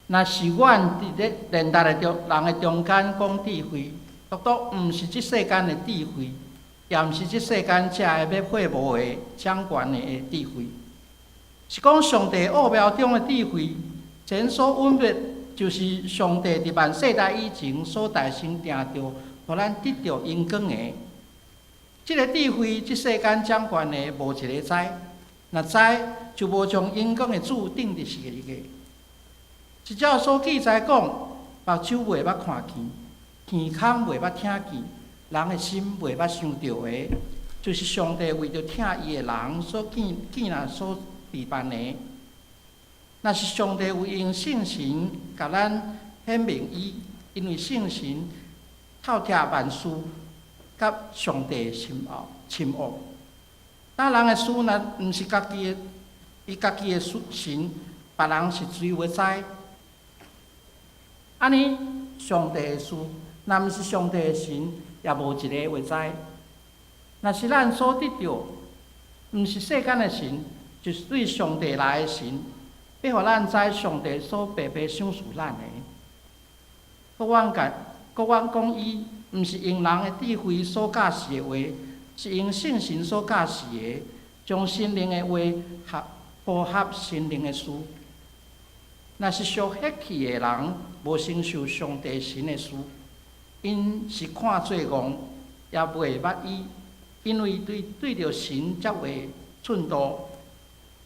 若是阮伫咧连达的人的中间讲智慧，独独毋是即世间的智慧，也毋是即世间遮个要会无的掌权的智慧，是讲上帝奥妙中的智慧。前所汶灭，就是上帝伫万世代以前所大声定着，互咱得到荣光的。即个智慧，即世间掌权的无一个知，若知就无将荣光的主定伫是个。一照所记载讲，目睭袂捌看见，耳孔袂捌听见，人的心袂捌想到的，就是上帝为着听伊的人所建立所备办的。若是上帝有用圣神甲咱显明伊，因为圣神透拆万事，甲上帝的深奥。当人的事若毋是家己的，伊家己的神，别人是谁会知？安尼，上帝的事，若毋是上帝的神，也无一个会知。若是咱所得到，毋是世间的神，就是对上帝来的神。要互咱知上帝所白白赏赐咱的，国阮讲伊，毋是用人的智慧所教示的话，是用圣神所教示的，将心灵的话符合心灵的事。若是属血气的人，无承受上帝神的事，因是看做戆，也袂捌伊，因为对着神才会寸道。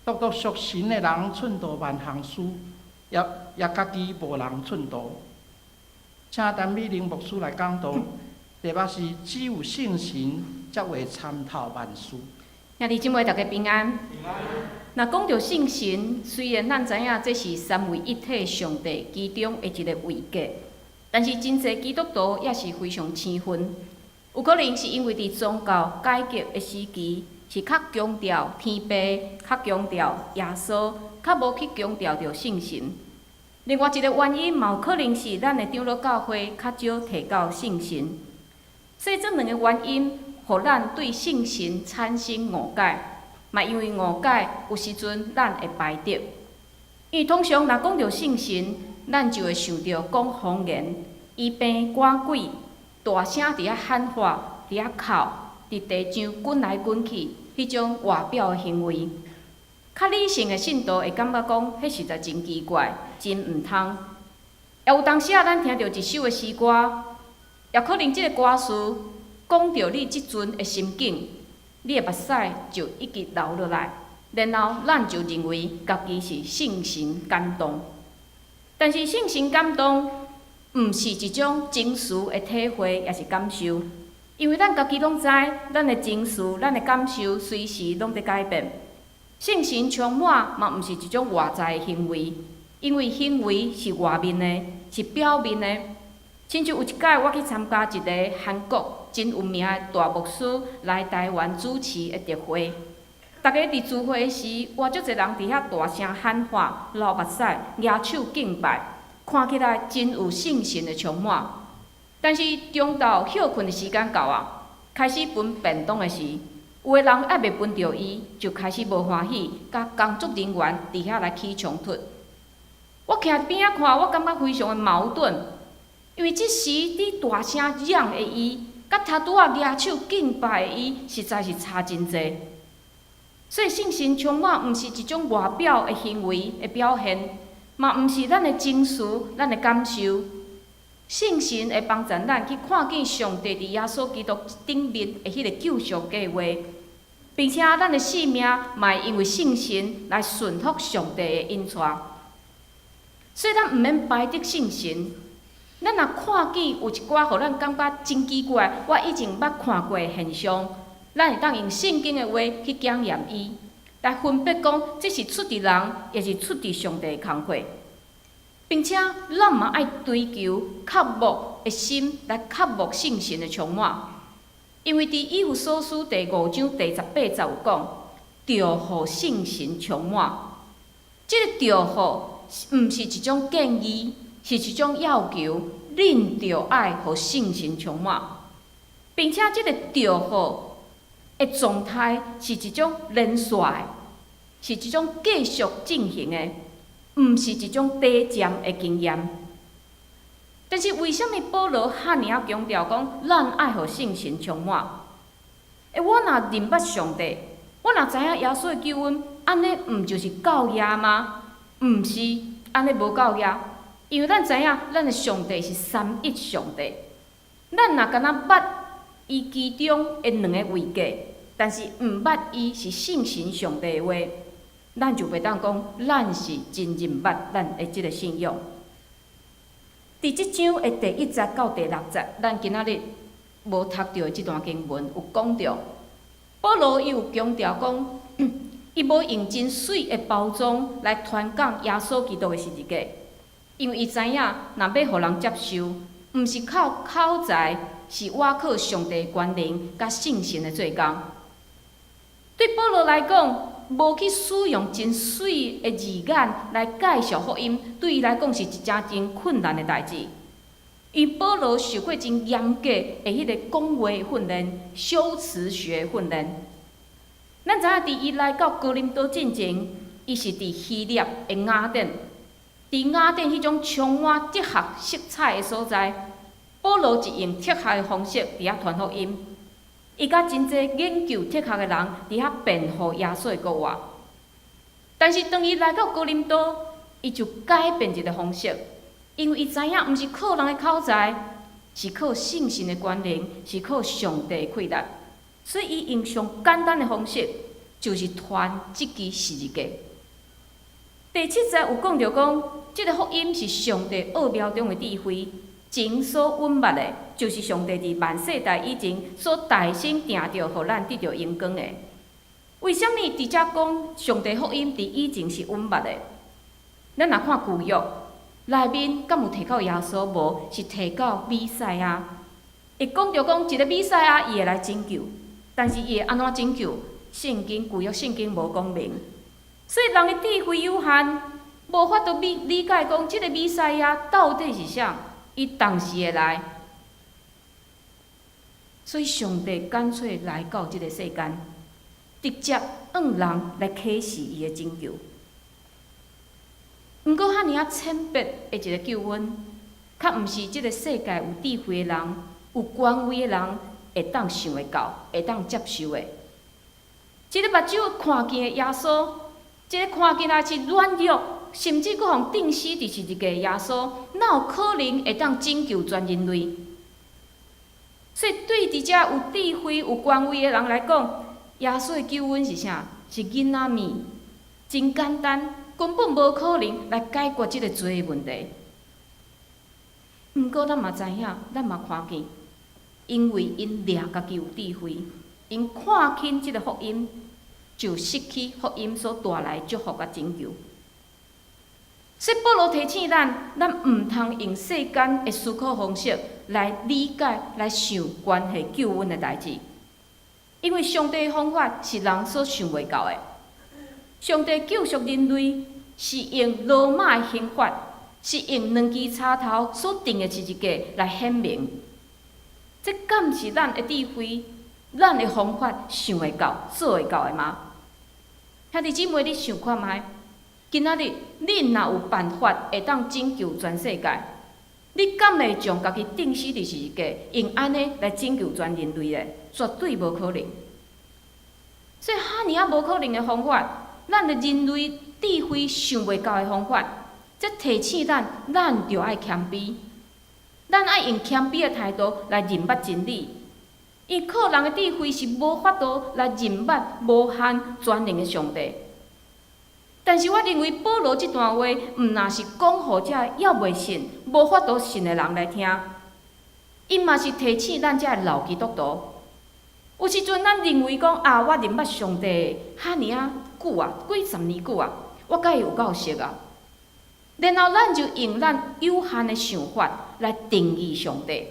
独独属神的人寸道万项事，也家己无人寸道。请陈美玲牧师来讲道，题目是只有圣神才会参透万事。兄弟姊妹，大家平安。平安。若讲到圣神，虽然咱知影这是三位一体上帝其中的一个位格，但是真侪基督徒也是非常生分。有可能是因为伫宗教改革的时期，是较强调天父，较强调耶稣，较无去强调着圣神。另外一个原因，嘛有可能是咱的长老教会较少提到圣神。所以这两个原因，互咱对圣神产生误解，嘛因为误解，有时阵咱会排斥。因为通常若讲到圣神，咱就会想到讲方言、医病赶鬼、大声伫遐喊话、伫遐哭、伫地上滚来滚去。迄种外表的行为，较理性的信徒会感觉讲，迄实在真奇怪，真毋通。也有当时咱听到一首的诗歌，也可能即个歌词讲到你即阵的心境，你的目屎就一直流落来，然后咱就认为家己是圣神感动。但是圣神感动，毋是一种情绪的体会，也是感受。因为咱家己拢知，咱的情绪、咱的感受随时拢在改变。圣神充满嘛，毋是一种外在的行为，因为行为是外面的，是表面的。亲像有一届我去参加一个韩国真有名的大牧师来台湾主持的特会，大家伫聚会时，哇，足侪人伫遐大声喊话、流目屎、举手敬拜，看起来真有圣神的充满。但是中昼休困的时间到啊，开始分便当的时，有的人还未分到伊，就开始无欢喜，甲工作人员伫遐来起冲突。我徛伫边仔看，我感觉非常的矛盾，因为即时你大声嚷的伊，甲头拄仔举手敬拜的伊，实在是差真济。所以圣神充满，毋是一种外表的行为的表现，嘛毋是咱的情绪、咱的感受。圣神会帮助咱去看见上帝伫耶稣基督顶面的迄个救赎计划，并且咱的性命嘛会因为圣神来顺服上帝的引带。所以咱毋免排斥圣神。咱若看见有一寡互咱感觉真奇怪，我以前捌看过的现象，咱会当用圣经的话去检验伊，来分别讲这是出伫人，也是出伫上帝的工课。并且，咱嘛爱追求渴慕的心来渴慕圣神的充满，因为伫以弗所书第5章第18节有讲，着互圣神充满。即个着互，毋是一种建议，是一种要求，恁着爱互圣神充满，并且即个着互的状态是一种连续的，是一种继续进行的。毋是一种短暂的经验。但是为什么保罗遐尔啊强调讲，咱爱互圣神充满？我若认捌上帝，我若知影耶稣的救恩，安尼毋就是教业吗？毋是，安尼无教业。因为咱知影，咱的上帝是三一上帝。咱若敢若捌伊其中的两个位格，但是毋捌伊是圣神上帝的话，咱就袂当讲咱是真认捌咱的即个信仰。伫即章的第1节到第6节，咱今仔日无读到即段经文有讲到，保罗伊有强调讲，伊无用真水的包装来传讲耶稣基督的十字架，因为伊知影，若要互人接受，毋是靠口才，是倚靠上帝的权能甲圣神的做工。对保罗来讲，无去使用真水的字眼来介绍福音，对伊来讲是一件真困难的代志。因为保罗受过真严格的迄个讲话的训练、修辞学训练。咱知影，伫伊来到哥林多进前，伊是伫希腊的雅典，伫雅典迄种充满哲学色彩的所在，保罗是用哲学的方式伫遐传福音。伊甲真侪研究哲学的人伫遐辩护耶稣的国话。但是当伊来到哥林多，伊就改变一个方式，因为伊知影，毋是靠人的口才，是靠圣神的权能，是靠上帝的气力。所以伊用上简单的方式，就是传即支十字架。第7节有讲到讲，即个福音是上帝奥妙中的智慧。前所允捌的，就是上帝伫万世代以前所大声定着，互咱得到荣光的。为什么伫遮讲上帝福音伫以前是允捌的？咱若看旧约内面，敢有提到耶稣无？是提到弥赛亚。会讲着讲一个弥赛亚，伊会来拯救，但是伊会安怎拯救？旧约圣经无讲明，所以人的智慧有限，无法度理解讲即个弥赛亚到底是啥。伊当时会来，所以上帝干脆来到即个世间，直接用人来启示伊的拯救。毋过遐尔啊浅白的一个救恩，较毋是即个世界有智慧的人、有权威的人会当想会到、会当接受的。即个目睭看见的耶稣，即个看见来是软弱。甚至佫互钉死伫十字架耶稣，哪有可能会当拯救全人类？所以对伫遮有智慧、有权威的人来讲，耶稣的救恩是啥？是囡仔面，真简单，根本无可能来解决即个罪的问题。毋过咱嘛知影，咱嘛看见，因为因掠家己有智慧，因看轻即个福音，就失去福音所带来祝福甲拯救。所以保罗提醒咱，毋通用世间的思考方式来理解、来想关系救恩的代志，因为上帝的方法是人所想袂到的。上帝救赎人类是用罗马的刑法，是用2支插头所定的十字架来显明。这敢是咱的智慧、咱的方法想会到、做会到的吗？兄弟姊妹，你想看觅？今仔日，恁若有办法会当拯救全世界，你敢会将家己钉死伫十字架，用安尼来拯救全人类咧？绝对无可能。所以遐尔啊无可能的方法，咱的人类智慧想袂到的方法，则提醒咱着爱谦卑，咱爱用谦卑的态度来认捌真理。因靠人的智慧是无法度来认捌无限全能的上帝。但是我认为保罗这段话，毋若是讲互遮还袂信、无法度信的人来听，因嘛是提醒咱遮的老基督徒。有时阵咱认为讲我认捌上帝遐尔啊久啊，几十年久啊，我甲伊有够熟啊。然后咱就用咱有限的想法来定义上帝。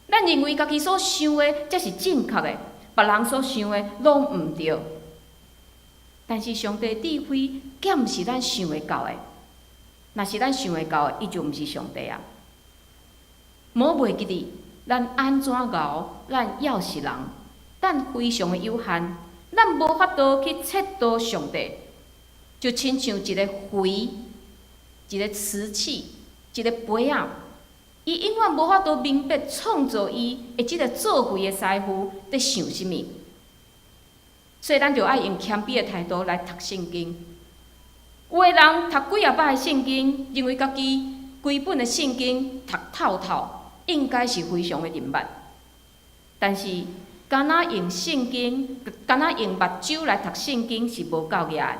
咱认为家己所想的才是正确的，别人所想的拢毋对。但是上帝智慧，敢毋是咱想会到的。若是咱想会到的，伊就毋是上帝啊。莫袂记哩，咱安怎熬，咱要是人，咱非常的有限，咱无法度去测度上帝，就亲像一个肥一个瓷器、一个杯仔，伊永远无法度明白创造伊的即个作废的师傅伫想啥物。所以咱就爱用谦卑的态度来读圣经。有的人读几啊摆的圣经，认为家己规本的圣经读透透，应该是非常的明白。但是，敢若用圣经，敢若用目睭来读圣经是无够额的。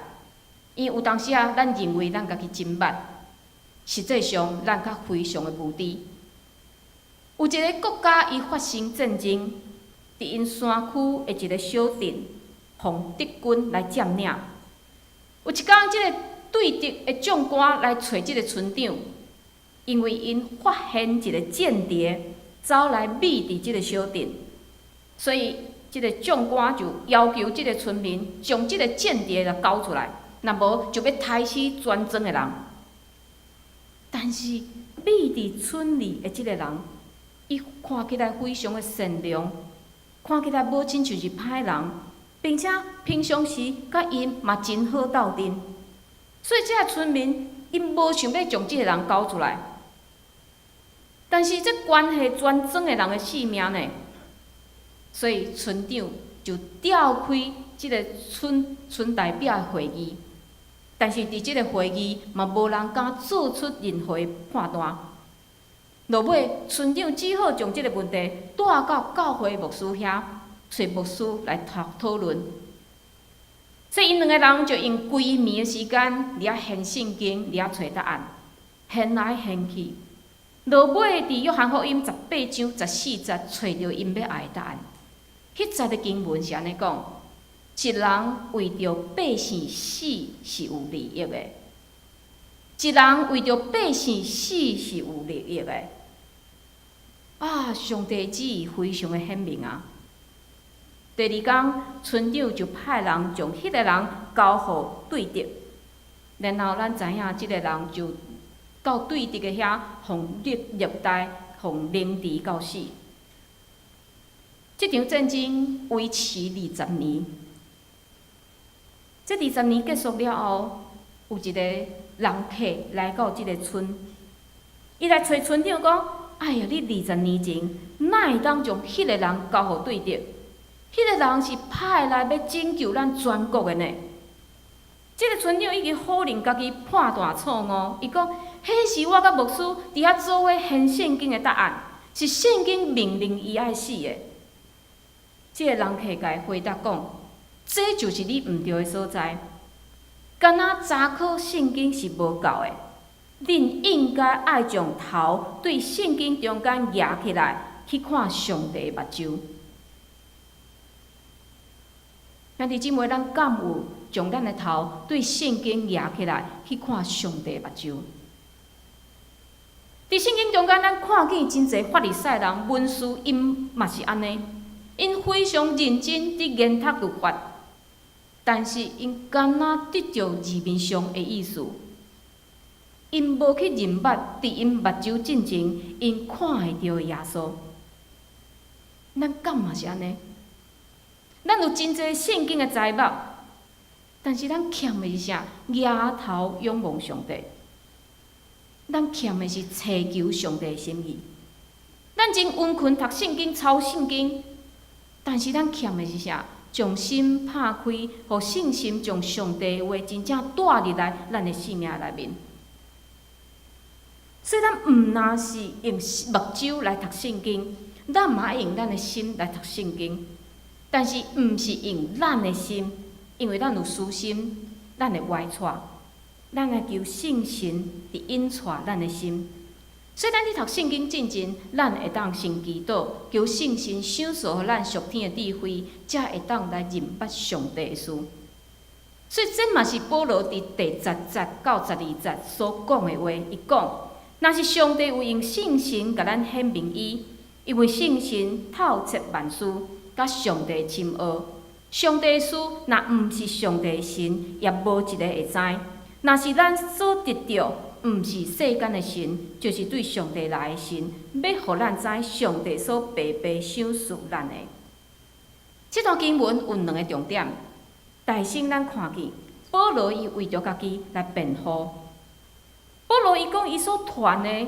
因为有当时啊，咱认为咱家己真捌，实际上咱较非常的无知。有一个国家伊发生战争，伫因山区的一个小镇，互敌军来占领。有一天，即个对敌的将官来找即个村长，因为因发现一个间谍走来密伫即个小镇，所以即个将官就要求即个村民将即个间谍来交出来，若无就要杀死全庄的人。但是密伫村里的即个人，伊看起来非常的善良，看起来无亲像是歹人，并且平常时甲因嘛真好斗阵，所以即个村民因无想要将即个人交出来。但是这关系全庄的人的性命呢，所以村长就召开即个村代表的会议。但是伫即个会议嘛，无人敢做出任何的判断。落尾，村长只好将即个问题带到教会牧师遐，找牧师来讨论。所以因两个人就用规暝的时间，掠现圣经，掠找答案，现来现去。落尾伫约翰福音18章14节，找到因要爱的答案。迄节的经文是安尼讲。一人为着百姓死是有利益的，一人为着百姓死是有利益的。啊，上帝旨意非常的显明啊！第二天，村长就派人将迄个人交互对敌，然后咱知影即个人就到对敌的遐，互虐待，互凌迟到死。这场战争维持20年。这20年结束了后，有一个人客来到即个村，伊来找村长讲：“哎呀，你20年前哪会当将迄个人交互对敌？迄个人是派来要拯救咱全国的呢。”即个村长已经否认家己判断错误，伊讲：“迄是我甲牧师伫遐做伙献圣经的答案，是圣经命令伊爱死的。”即个人客甲伊回答讲。这就是你毋对的所在。敢若查考圣经是无够的，恁应该爱将头对圣经中间举起来，去看上帝的目睭。兄弟姊妹，咱敢有将咱的头对圣经举起来，去看上帝的目睭？伫圣经中间，咱看见真侪法利赛人、文士，因嘛是安尼，因非常认真伫研读律法。但是因敢若得到字面上的意思，因无去认捌伫因目睭进前，因看会到耶稣。咱敢嘛是安尼？咱有真侪圣经的财目，但是咱欠的是啥？仰头仰望上帝。咱欠的是祈求上帝的心意。咱真温困读圣经、抄圣经，但是咱欠的是啥？将心拍开，互信心将上帝的话真正带入来咱的生命内面。所以咱毋单是用目睭来读圣经，咱嘛爱用咱的心来读圣经。但是毋是用咱的心，因为咱有私心，咱会歪错。咱来求圣神伫引带咱的心。所以咱伫读圣经进前，咱会当先祈祷，求圣神赏赐予咱属天的智慧，才会当来认捌上帝的事。所以这嘛是保罗伫第10节到12节所讲的话。伊讲，若是上帝有用圣神甲咱显明伊，因为圣神透彻万事，甲上帝深奥。上帝的事若毋是上帝的神，也无一个会知。若是咱所得到，毋是世间的神，就是对上帝来的神，要互咱知上帝所白白赏赐咱的。这段经文有2个重点。第一，咱看见保罗伊为着家己来辩护。保保罗伊讲伊所传的，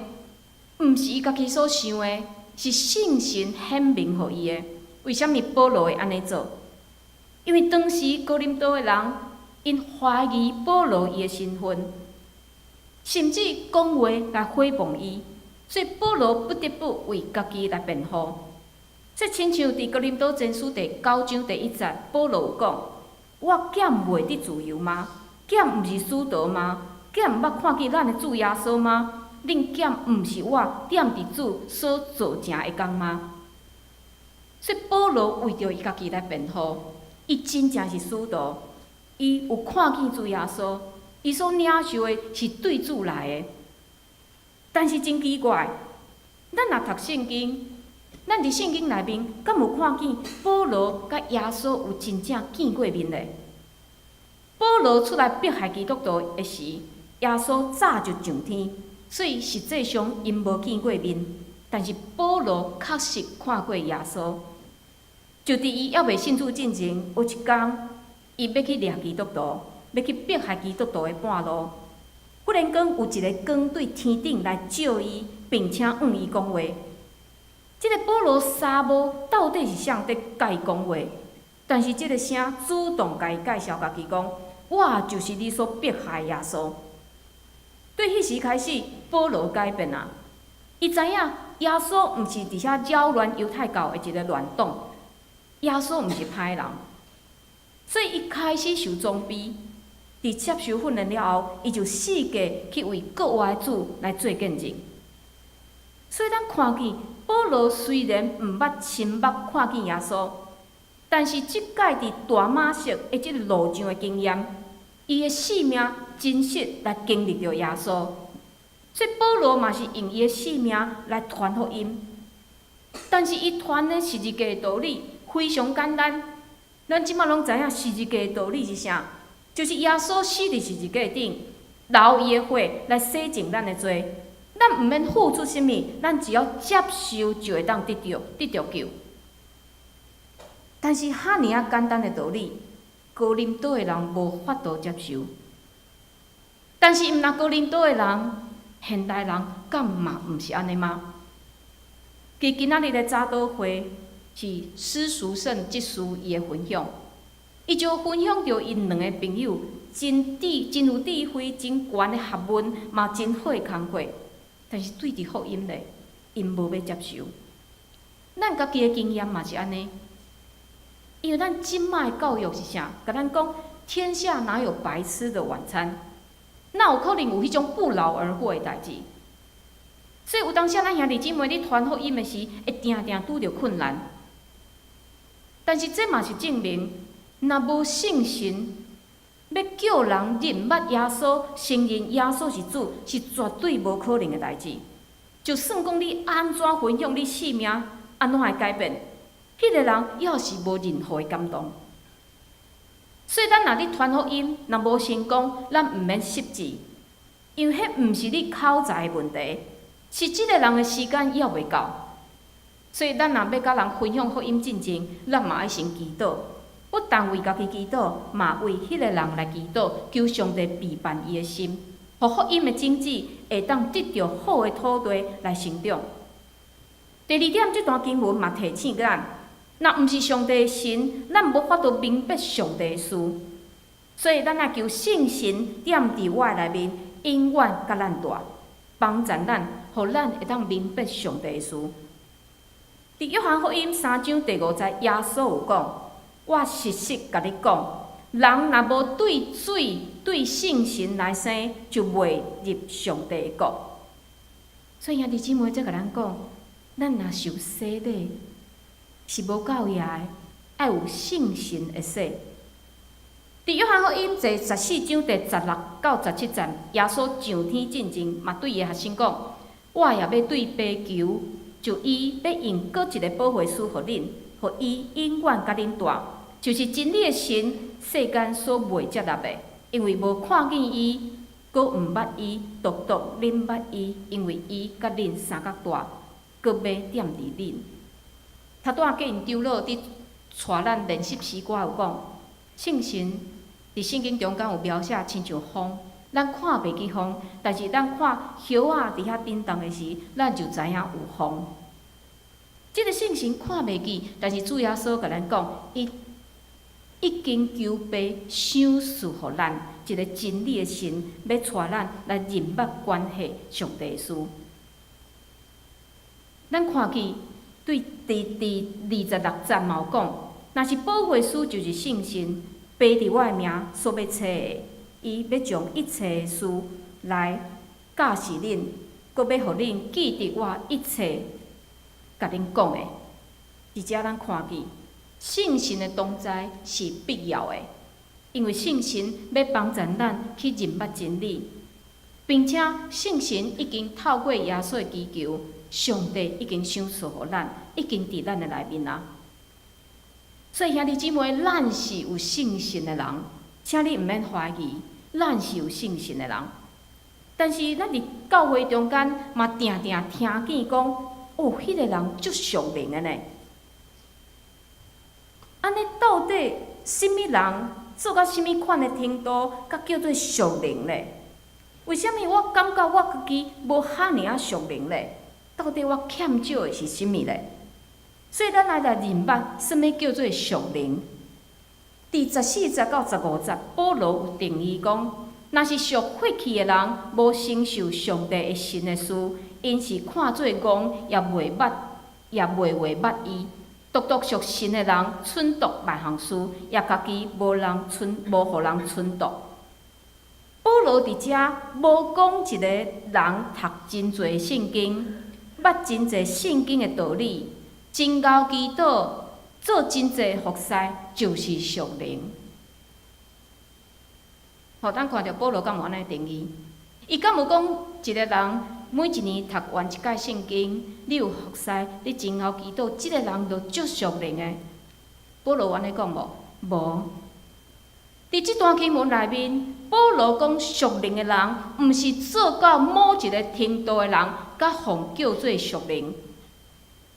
毋是伊家己所想的，是圣神显明互伊的。为虾米保罗会安尼做？因为当时哥林多的人，因怀疑保罗伊的身份，甚至讲话来诽谤伊，所以保罗不得不为家己来辩护。这亲像伫哥林多前书第9章第1节，保罗有讲：我剑袂得自由吗？剑毋是使徒吗？剑毋捌看见咱的主耶稣吗？恁剑毋是我点伫主所做成的工吗？所以保罗为着伊家己来辩护，伊真正是使徒，伊有看见主耶稣，伊所领受的是对主来的。但是真奇怪，咱若读圣经，咱伫圣经内面，敢有看见保罗甲耶稣有真正见过面嘞？保罗出来迫害基督徒的时，耶稣早就上天，所以实际上因无见过面。但是保罗确实看过耶稣。就伫伊还未信主进前，有一天，伊要去掠基督徒，要去迫害基督徒的半路，忽然间有一个光对天顶来照伊，并且向伊讲话。这个保罗沙无到底是谁在甲伊讲话？但是这个声主动甲伊介绍家己讲：我就是你所迫害耶稣。对迄时开始，保罗改变啊！伊知影耶稣毋是伫遐扰乱犹太教的一个乱党。耶稣毋是歹人，所以伊开始受装备。伫接受训练了后，伊就四界去为国外的主来做见证。所以咱看见保罗虽然毋捌亲目看见耶稣，但是即摆伫大马色的即个路上的经验，伊的性命真实来经历着耶稣。所以保罗嘛是用伊的性命来传福音，但是伊传的十字架的道理。非常简单，咱即摆拢知影十字架的道理是啥？就是耶稣死伫十字架顶，流伊的血来洗净咱的罪。咱毋免付出啥物，咱只要接受就会当得着救。但是遐尔啊简单的道理，哥林多的人无法度接受。但是毋若哥林多的人，现代人敢嘛毋是安尼吗？今仔日的早祷会。是施淑胜即师伊的分享，伊就分享着因两个朋友真有智慧、真悬的学问，嘛真好的工课，但是对伫福音咧，因无要接受。咱家己的经验嘛是安尼，因为咱即摆的教育是啥？甲咱讲天下哪有白吃的晚餐？哪有可能有迄种不劳而获的代志？所以有当时咱兄弟姊妹咧传福音的时，会定定拄着困难。但是这嘛是证明，若无圣神，要叫人认捌耶稣、承认耶稣是主，是绝对无可能的代志。就算讲你安怎分享你性命，安怎会改变，迄个人要是无任何的感动。所以咱若咧传福音，若无成功，咱毋免失志，因为迄毋是你口才的问题，是即个人的时间要袂够。所以，咱若要甲人分享福音进前，咱嘛爱先祈祷，不但为家己祈祷，嘛为迄个人来祈祷，求上帝陪伴伊的心，互福音的种子会当得到好的土地来成长。第二点，这段经文嘛提醒咱，若毋是上帝的神，咱无法度明白上帝的事。所以，咱爱求圣神踮伫我内面，永远甲咱带，帮助咱，互咱会当明白上帝的事。伫约翰福音3章第5节，耶稣有讲：我实实甲你讲，人若无对水、对圣神来生，就袂入上帝的国。所以兄弟姊妹则甲咱讲，咱若受洗礼，是无够野的，爱有圣神的洗。伫约翰福音第14章第16到17节，耶稣上天进前，嘛对伊的学生讲：我也要对爸求。就伊要用搁一个保惠师互恁，互伊永远甲恁带，就是真理的神，世间所袂接纳的，因为无看见伊，搁毋捌伊，独恁捌伊，因为伊甲恁三角大，搁要踮伫恁。头段叫因丢落伫带咱练习诗歌有讲，圣神伫圣经中间有描写，亲像风，咱看袂见风，但是咱看叶仔伫遐震动的时，咱就知影有风。即个圣神看袂见，但是主耶稣甲咱讲，伊已经求爸赏赐互咱一个真理的神，要带咱来认捌关系上帝的事。咱看见对第26节嘛有讲，若是保惠师就是圣神，爸伫我的名所要找的，伊要将一切的事来教示恁，搁要互恁记得我一切甲恁讲的。伫遮咱看见圣神的同在是必要的，因为圣神要帮助咱去认捌真理，并且圣神已经透过耶稣的祈求，上帝已经赏赐互咱，已经伫咱的内面啊。所以兄弟姊妹，咱是有圣神的人，请你毋免怀疑，咱是有圣神的人。但是咱伫教会中间嘛，定定听见讲，哦，迄个人足属灵的呢。安尼到底什么人做到什么款的程度，才叫做属灵咧？为什么我感觉我家己无遐尔啊属灵咧？到底我欠少的是甚物咧？所以咱来认捌什么叫做属灵。第14节到15节，保罗有定义讲，若是属血气的人，无承受上帝的神的事，因是看做戆，也袂捌，也袂会捌伊。独独属神的人，忖度万项事，也家己无互人忖度。保罗伫遮无讲一个人读真侪圣经，捌真侪圣经的道理，真熬祈祷，做真侪服侍，就是属灵。互咱看到保罗敢有安尼定义？伊敢有讲一个人每一年读完一届圣经，你有服侍，你真熬祈祷，即个人就足属灵的？保罗有安尼讲无？无。伫即段经文内面，保罗讲属灵的人，毋是做到某一个程度的人，甲互叫做属灵。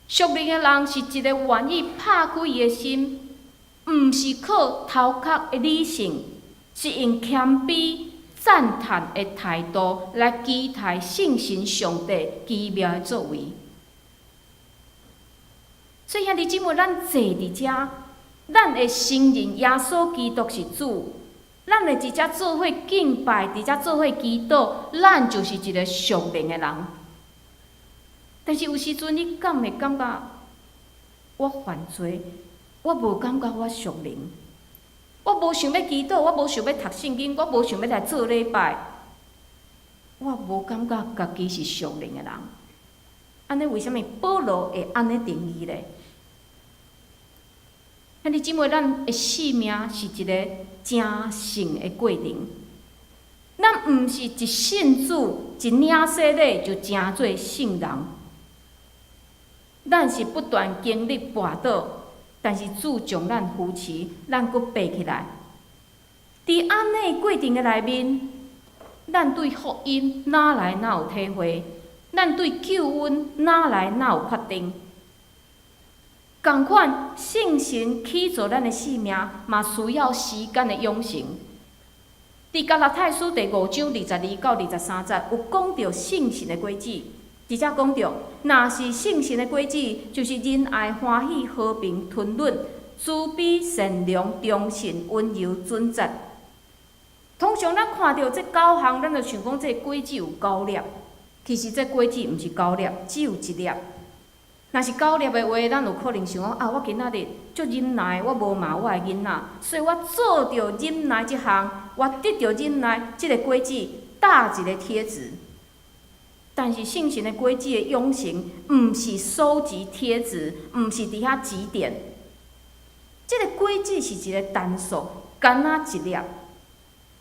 属灵的人是一个愿意拍开伊的心，毋是靠头壳的理性，是用谦卑、赞叹的态度来期待圣神上帝奇妙的作为。所以兄弟姊妹，咱坐伫遮，咱会承认耶稣基督是主，咱会伫遮做伙敬拜，伫遮做伙祈祷，咱就是一个属灵的人。但是有时阵，你敢会感觉我犯罪，我无感觉我属灵，我无想要祈祷，我无想要读圣经，我无想要来做礼拜，我无感觉家己是属灵的人。安尼为什么保罗会安尼定义咧？兄弟姊妹，咱的生命是一个正圣的过程，咱毋是一信主一领洗礼就成做圣人。咱是不断经历跋倒，但是主将咱扶持，咱阁爬起来。伫安尼过程的内面，咱对福音哪来哪有体会？咱对救恩哪来哪有确定？同款，圣神起造咱的生命，嘛需要时间的养成。伫加拉太书第5章22到23节，有讲到圣神的果子。伫遮讲到，若是圣神的果子，就是仁爱、欢喜、和平、吞忍、慈悲、善良、忠信、温柔、准则。通常咱看到这9项，咱就想讲这果子有9粒，其实这果子毋是9粒，只有1粒。若是9粒的话，咱有可能想讲啊，我今仔日足忍耐，我无骂我的囡仔，所以我做到忍耐这项，我得到忍耐这个果子，打一个贴纸。但是圣神的果子的养成，毋是收集贴纸，毋是伫遐指点。这个果子是一个单数，干那1粒，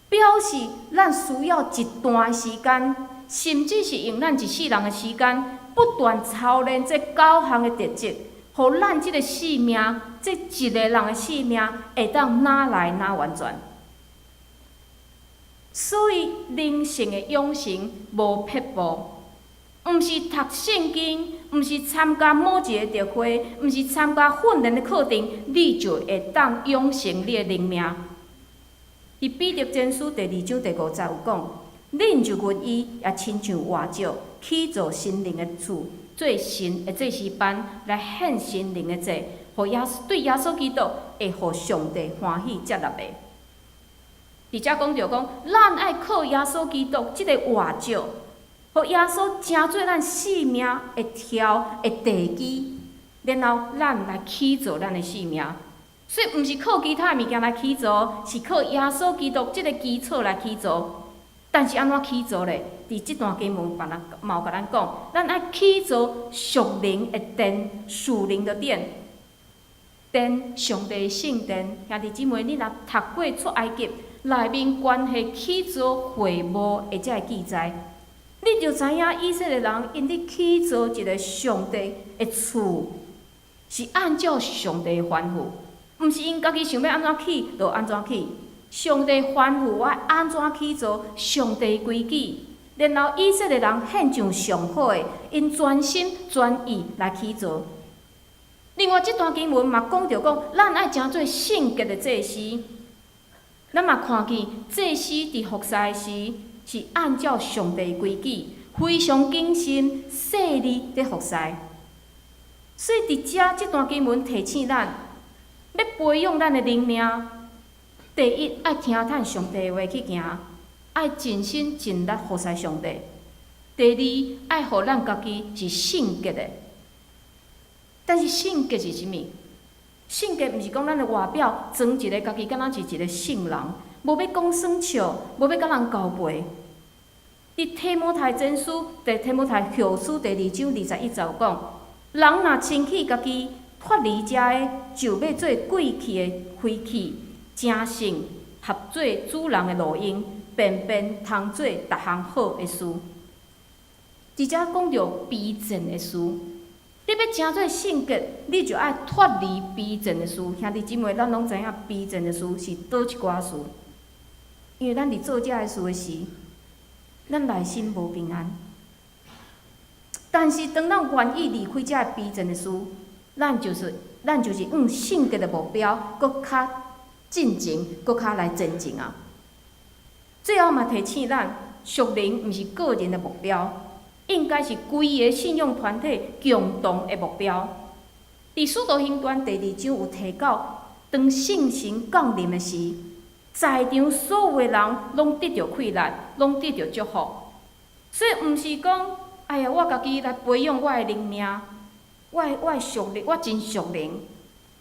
表示咱需要一段时间，甚至是用咱一世人的时间，不断操练这9项的特质，互咱这个生命，这一个人的生命会当哪来哪完全。所以灵性的养成无撇步。毋是读圣经，毋是参加某一个特会，毋是参加训练的课程，你就会当养成你的灵命。伫彼得前书第2章第5节有讲，恁就愿意也亲像活石，起造心灵的厝，做神的祭司班来献心灵的祭，互对耶稣基督会互上帝欢喜接纳的。伫遮讲着讲，咱爱靠耶稣基督即个活石，互耶稣成做咱生命的条的地基，然后咱来起造咱的生命。所以，毋是靠其他物件来起造，是靠耶稣基督即个基础来起造。但是安怎起造咧？伫即段经文，别人嘛有甲咱讲，咱爱起造属灵的殿，属灵的殿，殿上帝的圣殿。兄弟姊妹，你若读过出埃及内面关系起造会幕的遮个记载，你就知影以色列人因咧起造一个上帝的厝，是按照上帝的吩咐。毋是因家己想要安怎起就安怎起，上帝吩咐我安怎起造上帝规矩，然后以色列人献上上好的，因全心全意来起造。另外，即段经文嘛讲着讲，咱爱诚做圣洁的祭司，咱嘛看见祭司伫服侍时是按照上帝规矩，非常谨慎细腻伫服侍。所以伫遮即段经文提醒咱。要培养咱的灵命，第一爱听趁上帝的话去行，爱尽心尽力服侍上帝；第二爱互咱家己是圣洁的。但是圣洁是啥物？圣洁毋是讲咱的外表装一个家己敢若是一个圣人，无要讲耍笑，无要甲人交陪。伫提摩太前书提摩太后书第2章21节有讲，人若清起家己。脱离遮的，就要做贵气的灰气，正性合做主人的路用，便便通做逐项好的事。伫遮讲着卑贱的事，你要诚做圣洁，你就爱脱离卑贱的事。兄弟姊妹，咱拢知影卑贱的事是倒一寡事，因为咱伫做遮个事的时，咱内心无平安。但是当咱愿意离开遮个卑贱的事，咱就是往圣洁的目标，搁较进前，搁较来前进啊！最后嘛提醒咱，属灵毋是个人的目标，应该是规个信仰团体共同的目标。伫《使徒行传》第2章有提到，当圣神降临的时，在场所有的人拢得到快乐，拢得到祝福。所以毋是讲，哎呀，我家己来培养我的灵命。我属灵，我真属灵，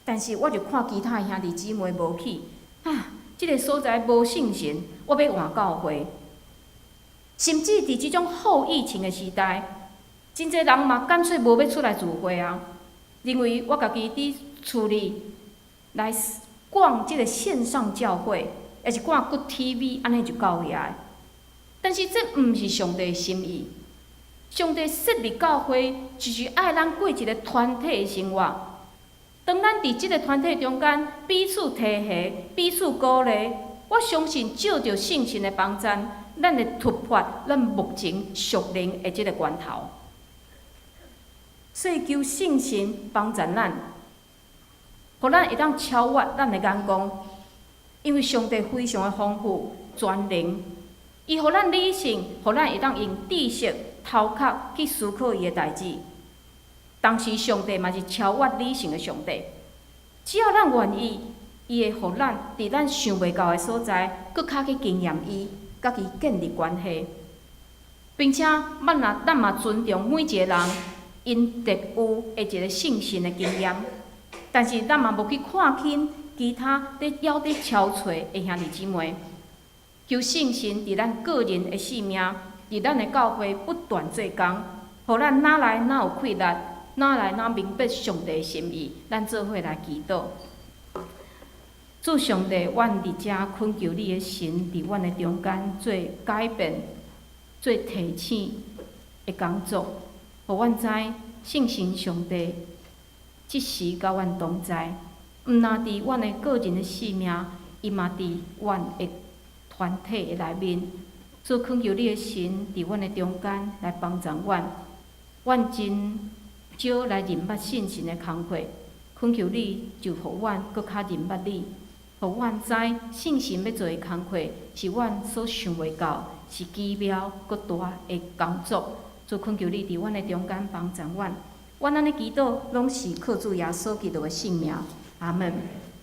但是我就看其他兄弟姊妹无去啊，即个所在无圣神，我要换教会。甚至伫即种后疫情的时代，真侪人嘛干脆无要出来聚会啊，因为我家己伫厝里来逛即个线上教会，还是看 Good TV， 安尼就够遐。但是这毋是上帝的心意。上帝设立教会，就是爱咱过一个团体的生活。当咱伫即个团体中间彼此提携、彼此鼓励，我相信照着圣神的帮助，咱会突破咱目前属灵的即个关头。所以求圣神帮助咱，互咱会当超越咱的眼光，因为上帝非常的丰富、全能，伊互咱理性，互咱会当用知识。头壳去思考伊的代志，当时上帝嘛是超越理性的上帝。只要咱愿意，伊会互咱伫咱想袂到的所在，搁较去经验伊，甲伊建立关系，并且咱嘛尊重每一个人因特有的一个信心的经验。但是咱嘛无去看轻其他咧要咧超找的兄弟姊妹，求圣神伫咱个人的生命。伫咱的教会不断做工，互咱哪来哪有快乐，哪来哪明白上帝的心意，咱做伙来祈祷。主上帝，阮伫遮恳求你的神伫阮的中间做改变、做提醒的工作，互阮知圣神上帝即时甲阮同在，毋但伫阮的个人的生命，伊嘛伫阮的团体的内面。主恳求你的神伫阮的中间来帮助阮，阮真少来认捌信神的工课，恳求你就互阮搁较认捌你，互阮知信心要做的工课是阮所想袂到，是奇妙搁大的工作。主恳求你伫阮的中间帮助阮，阮安尼祈祷，拢是靠主耶稣基督的圣名，阿门。